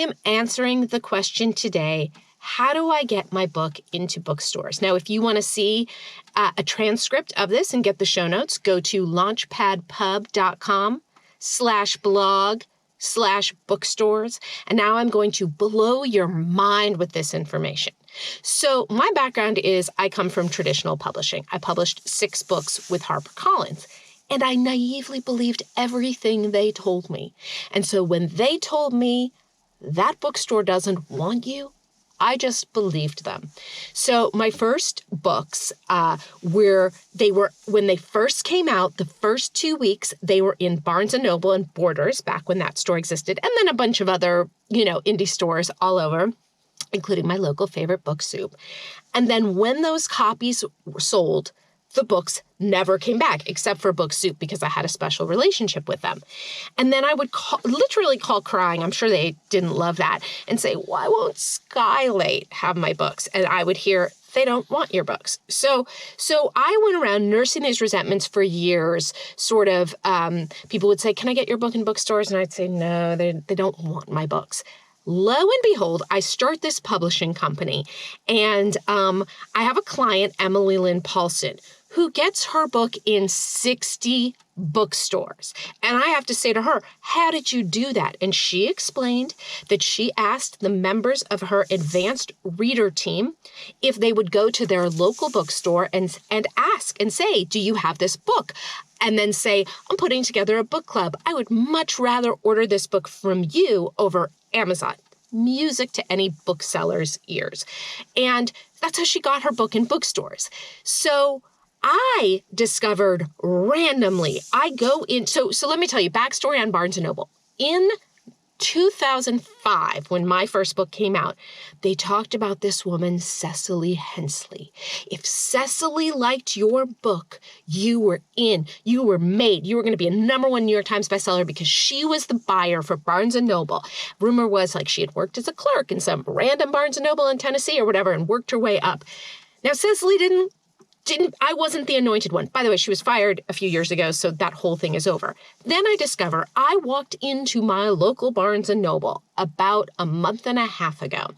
am answering the question today, how do I get my book into bookstores? Now, if you want to see a transcript of this and get the show notes, go to launchpadpub.com/blog/bookstores. And now I'm going to blow your mind with this information. So my background is I come from traditional publishing. I published 6 books with HarperCollins. And I naively believed everything they told me. And so when they told me that bookstore doesn't want you, I just believed them. So my first books when they first came out, the first 2 weeks, they were in Barnes & Noble and Borders, back when that store existed, and then a bunch of other, indie stores all over, including my local favorite Book Soup. And then when those copies were sold, the books never came back, except for Book Soup, because I had a special relationship with them. And then I would literally call crying. I'm sure they didn't love that, and say, why won't Skylate have my books? And I would hear, they don't want your books. So I went around nursing these resentments for years. Sort of, people would say, can I get your book in bookstores? And I'd say, no, they don't want my books. Lo and behold, I start this publishing company, and I have a client, Emily Lynn Paulson, who gets her book in 60 bookstores. And I have to say to her, how did you do that? And she explained that she asked the members of her advanced reader team if they would go to their local bookstore and ask and say, do you have this book? And then say, I'm putting together a book club. I would much rather order this book from you over Amazon. Music to any bookseller's ears. And that's how she got her book in bookstores. So I discovered randomly, so let me tell you, backstory on Barnes & Noble. In 2005, when my first book came out, they talked about this woman, Cecily Hensley. If Cecily liked your book, you were in, you were made, you were going to be a #1 New York Times bestseller because she was the buyer for Barnes & Noble. Rumor was she had worked as a clerk in some random Barnes & Noble in Tennessee or whatever and worked her way up. Now, Cecily I wasn't the anointed one. By the way, she was fired a few years ago, so that whole thing is over. Then I discover I walked into my local Barnes & Noble about a month and a half ago,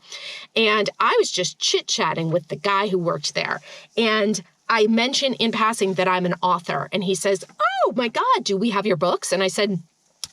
and I was just chit-chatting with the guy who worked there. And I mentioned in passing that I'm an author, and he says, oh my God, do we have your books? And I said,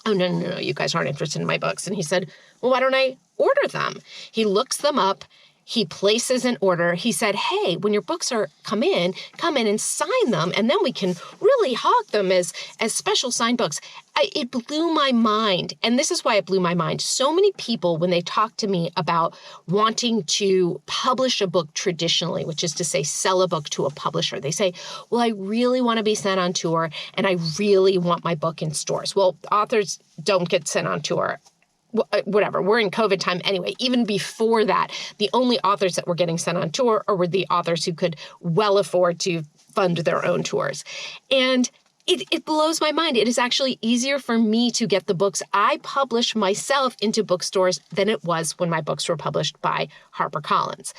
oh, no, you guys aren't interested in my books. And he said, well, why don't I order them? He looks them up. He places an order. He said, hey, when your books come in and sign them, and then we can really hawk them as special signed books. It blew my mind. And this is why it blew my mind. So many people, when they talk to me about wanting to publish a book traditionally, which is to say sell a book to a publisher, they say, well, I really want to be sent on tour, and I really want my book in stores. Well, authors don't get sent on tour. Whatever, we're in COVID time anyway. Even before that, the only authors that were getting sent on tour were the authors who could well afford to fund their own tours. And it blows my mind. It is actually easier for me to get the books I publish myself into bookstores than it was when my books were published by HarperCollins.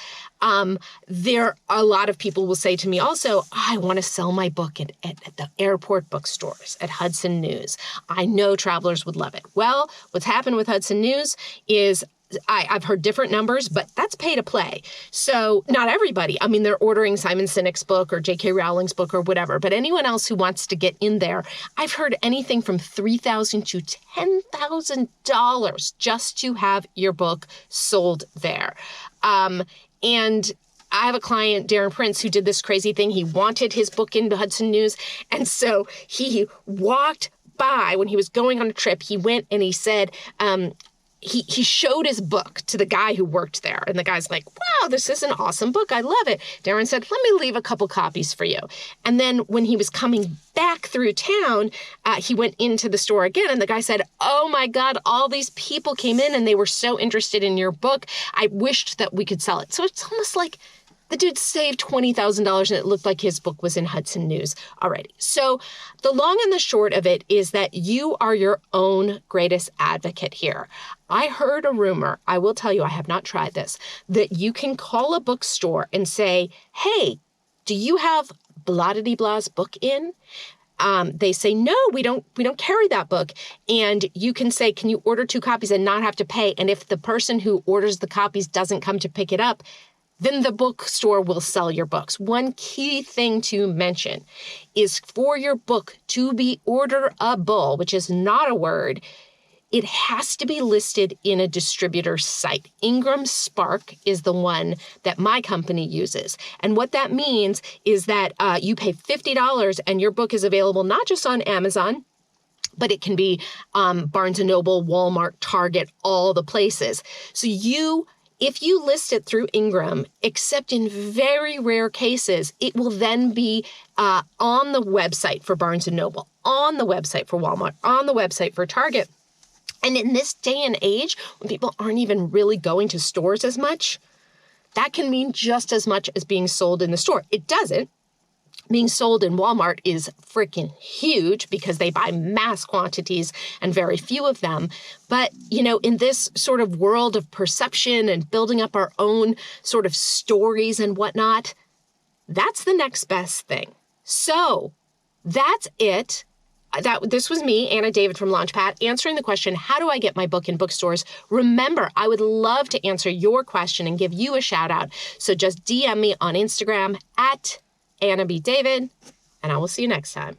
There are a lot of people will say to me also, I want to sell my book at the airport bookstores, at Hudson News. I know travelers would love it. Well, what's happened with Hudson News is I've heard different numbers, but that's pay to play. So not everybody. I mean, they're ordering Simon Sinek's book or J.K. Rowling's book or whatever, but anyone else who wants to get in there, I've heard anything from $3,000 to $10,000 just to have your book sold there. And I have a client, Darren Prince, who did this crazy thing. He wanted his book into Hudson News, and so he walked by when he was going on a trip. He went and he said, he showed his book to the guy who worked there. And the guy's like, wow, this is an awesome book. I love it. Darren said, let me leave a couple copies for you. And then when he was coming back through town, he went into the store again. And the guy said, oh my God, all these people came in and they were so interested in your book. I wished that we could sell it. So it's almost like the dude saved $20,000 and it looked like his book was in Hudson News already. So the long and the short of it is that you are your own greatest advocate here. I heard a rumor, I will tell you, I have not tried this, that you can call a bookstore and say, hey, do you have blah-de-blah's book in? they say, no, we don't carry that book. And you can say, can you order 2 copies and not have to pay? And if the person who orders the copies doesn't come to pick it up, then the bookstore will sell your books. One key thing to mention is for your book to be orderable, which is not a word, it has to be listed in a distributor site. Ingram Spark is the one that my company uses. And what that means is that you pay $50 and your book is available not just on Amazon, but it can be Barnes & Noble, Walmart, Target, all the places. So if you list it through Ingram, except in very rare cases, it will then be on the website for Barnes & Noble, on the website for Walmart, on the website for Target. And in this day and age, when people aren't even really going to stores as much, that can mean just as much as being sold in the store. It doesn't. Being sold in Walmart is freaking huge because they buy mass quantities and very few of them. But, in this sort of world of perception and building up our own sort of stories and whatnot, that's the next best thing. So that's it. This was me, Anna David from Launchpad, answering the question, how do I get my book in bookstores? Remember, I would love to answer your question and give you a shout out. So just DM me on Instagram at Anna B. David, and I will see you next time.